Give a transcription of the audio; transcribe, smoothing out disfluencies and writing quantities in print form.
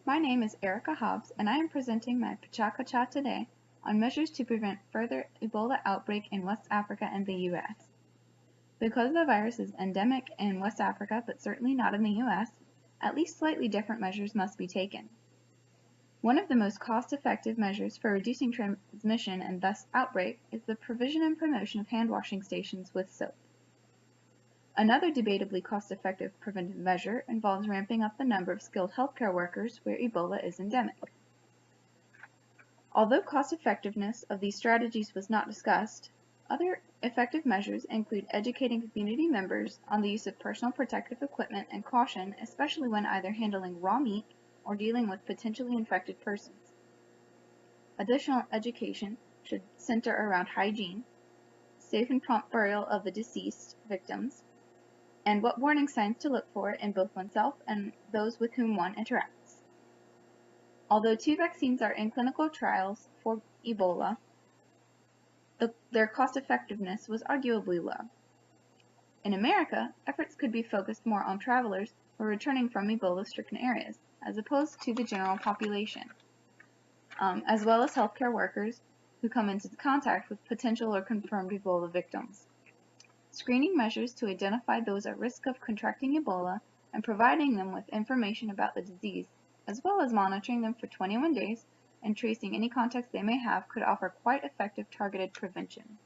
My name is Erika Hobbs, and I am presenting my Pecha today on measures to prevent further Ebola outbreak in West Africa and the U.S. Because the virus is endemic in West Africa but certainly not in the U.S., at least slightly different measures must be taken. One of the most cost-effective measures for reducing transmission and thus outbreak is the provision and promotion of hand-washing stations with soap. Another debatably cost-effective preventive measure involves ramping up the number of skilled healthcare workers where Ebola is endemic. Although cost-effectiveness of these strategies was not discussed, other effective measures include educating community members on the use of personal protective equipment and caution, especially when either handling raw meat or dealing with potentially infected persons. Additional education should center around hygiene, safe and prompt burial of the deceased victims, and what warning signs to look for in both oneself and those with whom one interacts. Although 2 vaccines are in clinical trials for Ebola, their cost-effectiveness was arguably low. In America, efforts could be focused more on travelers who are returning from Ebola-stricken areas, as opposed to the general population, as well as healthcare workers who come into contact with potential or confirmed Ebola victims. Screening measures to identify those at risk of contracting Ebola and providing them with information about the disease, as well as monitoring them for 21 days and tracing any contacts they may have, could offer quite effective targeted prevention.